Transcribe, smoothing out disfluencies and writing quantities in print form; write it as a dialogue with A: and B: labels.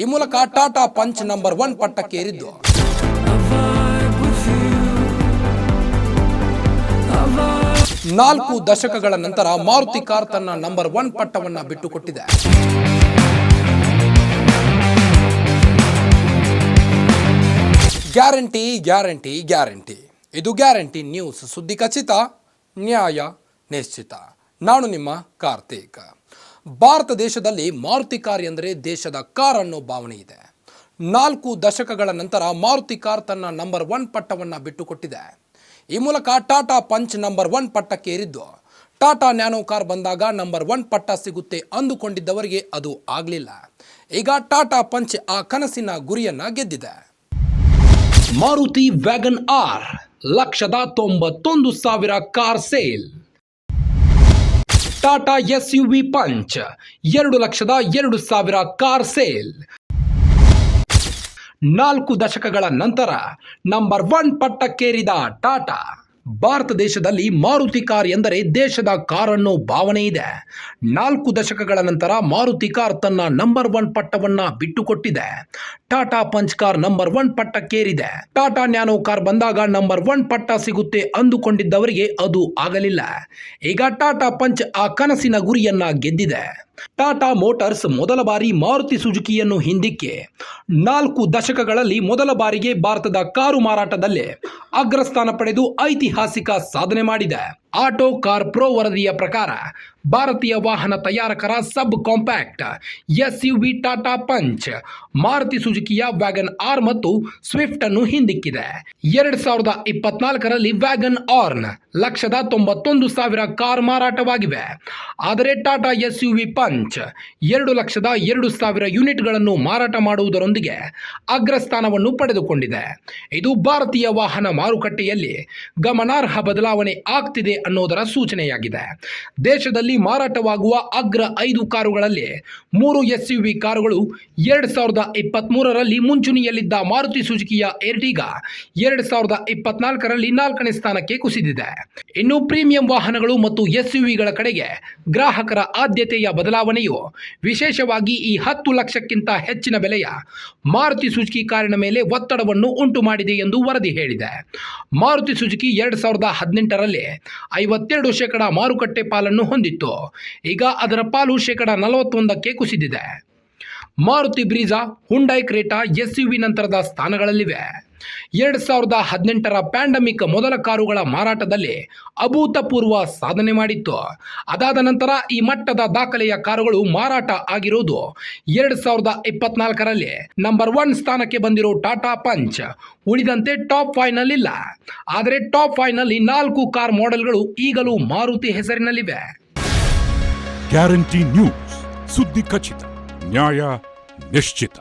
A: ಈ ಮೂಲಕ Tata punch number 1 ಪಟ್ಟಕ್ಕೆ ಏರಿದ್ದು. ನಾಲ್ಕು ದಶಕಗಳ ನಂತರ ಮಾರುತಿ ಕಾರ್ ತನ್ನ ನಂಬರ್ 1 ಪಟ್ಟವನ್ನ ಬಿಟ್ಟುಕೊಟ್ಟಿದೆ. Guarantee guarantee guarantee. ಇದು ಗ್ಯಾರಂಟಿ ನ್ಯೂಸ್. ಸುದ್ದಿ ಖಚಿತ, ನ್ಯಾಯ ನಿಶ್ಚಿತ. ನಾನು ನಿಮ್ಮ ಕಾರ್ತಿಕ್. ಭಾರತ ದೇಶದಲ್ಲಿ ಮಾರುತಿ ಕಾರ್ ಎಂದರೆ ದೇಶದ ಕಾರ್ ಅನ್ನೋ ಭಾವನೆ ಇದೆ. 4 ದಶಕಗಳ ನಂತರ ಮಾರುತಿ ಕಾರ್ ತನ್ನ ನಂಬರ್ 1 ಪಟ್ಟವನ್ನು ಬಿಟ್ಟುಕೊಟ್ಟಿದೆ. ಈ ಮೂಲಕ ಟಾಟಾ ಪಂಚ್ ನಂಬರ್ 1 ಪಟ್ಟಕ್ಕೆ ಏರಿದ್ದು. ಟಾಟಾ ನ್ಯಾನೋ ಕಾರ್ ಬಂದಾಗ ನಂಬರ್ 1 ಪಟ್ಟ ಸಿಗುತ್ತೆ ಅಂದುಕೊಂಡಿದ್ದವರಿಗೆ ಅದು ಆಗಲಿಲ್ಲ. ಈಗ ಟಾಟಾ ಪಂಚ್ ಆ ಕನಸಿನ ಗುರಿಯನ್ನ ಗೆದ್ದಿದೆ. Maruti wagon R 191,000 car sale. Tata SUV punch 2,02,000 car sale. 4 ದಶಕಗಳ ನಂತರ ನಂಬರ್ 1 ಪಟ್ಟಕ್ಕೇರಿದ ಟಾಟಾ. ಭಾರತ ದೇಶದಲ್ಲಿ ಮಾರುತಿ ಕಾರ್ ಎಂದರೆ ದೇಶದ ಕಾರ್ ಅನ್ನೋ ಭಾವನೆ ಇದೆ. 4 ದಶಕಗಳ ನಂತರ ಮಾರುತಿ ಕಾರ್ ತನ್ನ ನಂಬರ್ 1 ಪಟ್ಟವನ್ನ ಬಿಟ್ಟುಕೊಟ್ಟಿದೆ. ಟಾಟಾ ಪಂಚ್ ಕಾರ್ ನಂಬರ್ 1 ಪಟ್ಟಕ್ಕೇರಿದೆ. ಟಾಟಾ ನ್ಯಾನೋ ಕಾರ್ ಬಂದಾಗ ನಂಬರ್ 1 ಪಟ್ಟ ಸಿಗುತ್ತೆ ಅಂದುಕೊಂಡಿದ್ದವರಿಗೆ ಅದು ಆಗಲಿಲ್ಲ. ಈಗ ಟಾಟಾ ಪಂಚ್ ಆ ಕನಸಿನ ಗುರಿಯನ್ನ ಗೆದ್ದಿದೆ. ಟಾಟಾ ಮೋಟಾರ್ಸ್ ಮೊದಲ ಬಾರಿ ಮಾರುತಿ ಸುಜುಕಿಯನ್ನು ಹಿಂದಿಕ್ಕಿ 4 ದಶಕಗಳಲ್ಲಿ ಮೊದಲ ಬಾರಿಗೆ ಭಾರತದ ಕಾರು ಮಾರಾಟದಲ್ಲಿ ಅಗ್ರಸ್ಥಾನ ಪಡೆದು ಐತಿಹಾಸಿಕ ಸಾಧನೆ ಮಾಡಿದೆ. ಆಟೋ ಕಾರ್ ಪ್ರೋ ವರದಿಯ ಪ್ರಕಾರ ಭಾರತೀಯ ವಾಹನ ತಯಾರಕರ sub compact SUV Tata Punch Maruti ಸುಜುಕಿಯ ವ್ಯಾಗನ್ ಆರ್ ಮತ್ತು ಸ್ವಿಫ್ಟ್ ಅನ್ನು ಹಿಂದಿಕ್ಕಿದೆ. 2024ರಲ್ಲಿ ವ್ಯಾಗನ್ ಆರ್ನ್ 191,000 ಕಾರ್ ಮಾರಾಟವಾಗಿವೆ. ಆದರೆ ಟಾಟಾ SUV ಪಂಚ್ 2,02,000 ಯೂನಿಟ್ಗಳನ್ನು ಮಾರಾಟ ಮಾಡುವುದರೊಂದಿಗೆ ಅಗ್ರಸ್ಥಾನವನ್ನು ಪಡೆದುಕೊಂಡಿದೆ. ಇದು ಭಾರತೀಯ ವಾಹನ ಮಾರುಕಟ್ಟೆಯಲ್ಲಿ ಗಮನಾರ್ಹ ಬದಲಾವಣೆ ಆಗ್ತಿದೆ ಅನ್ನೋದರ ಸೂಚನೆಯಾಗಿದೆ. ದೇಶದಲ್ಲಿ ಮಾರಾಟವಾಗುವ ಅಗ್ರ 5 ಕಾರುಗಳಲ್ಲಿ 3 SUV ಕಾರುಗಳು 2023ರಲ್ಲಿ ಮುಂಚೂಣಿಯಲ್ಲಿದ್ದ ಮಾರುತಿ ಸುಜುಕಿಯ ಎರ್ಟಿಗಾ 2024ರಲ್ಲಿ 4ನೇ ಸ್ಥಾನಕ್ಕೆ ಕುಸಿದಿದೆ. ಇನ್ನು ಪ್ರೀಮಿಯಂ ವಾಹನಗಳು ಮತ್ತು SUVಗಳ ಕಡೆಗೆ ಗ್ರಾಹಕರ ಆದ್ಯತೆಯ ಬದಲಾವಣೆಯು ವಿಶೇಷವಾಗಿ ಈ 10 ಲಕ್ಷಕ್ಕಿಂತ ಹೆಚ್ಚಿನ ಬೆಲೆಯ ಮಾರುತಿ ಸುಜುಕಿ ಕಾರಿನ ಮೇಲೆ ಒತ್ತಡವನ್ನು ಉಂಟು ಮಾಡಿದೆ ಎಂದು ವರದಿ ಹೇಳಿದೆ. ಮಾರುತಿ ಸುಜುಕಿ 2018ರಲ್ಲಿ 52% ಮಾರುಕಟ್ಟೆ ಪಾಲನ್ನು ಹೊಂದಿತ್ತು. ಈಗ ಅದರ ಪಾಲು 41%ಕ್ಕೆ ಕುಸಿದಿದೆ. Maruti Brezza, Hyundai Creta SUV ನಂತರದ ಸ್ಥಾನಗಳಲ್ಲಿವೆ. 2018ರ ಪ್ಯಾಂಡಮಿಕ್ ಮೊದಲ ಕಾರುಗಳ ಮಾರಾಟದಲ್ಲಿ ಅಭೂತಪೂರ್ವ ಸಾಧನೆ ಮಾಡಿತ್ತು. ಅದಾದ ನಂತರ ಈ ಮಟ್ಟದ ದಾಖಲೆಯ ಕಾರುಗಳು ಮಾರಾಟ ಆಗಿರುವುದು 2024ರಲ್ಲಿ ನಂಬರ್ 1 ಸ್ಥಾನಕ್ಕೆ ಬಂದಿರೋ ಟಾಟಾ ಪಂಚ್ ಉಳಿದಂತೆ ಟಾಪ್ 5 ನಲ್ಲಿಲ್ಲ. ಆದರೆ ಟಾಪ್ 5 ನಲ್ಲಿ 4 ಕಾರ್ ಮಾಡೆಲ್ಗಳು ಈಗಲೂ ಮಾರುತಿ ಹೆಸರಿನಲ್ಲಿವೆ.
B: Guarantee news. ಸುದ್ದಿ ಖಚಿತ, ನ್ಯಾಯ ನಿಶ್ಚಿತ.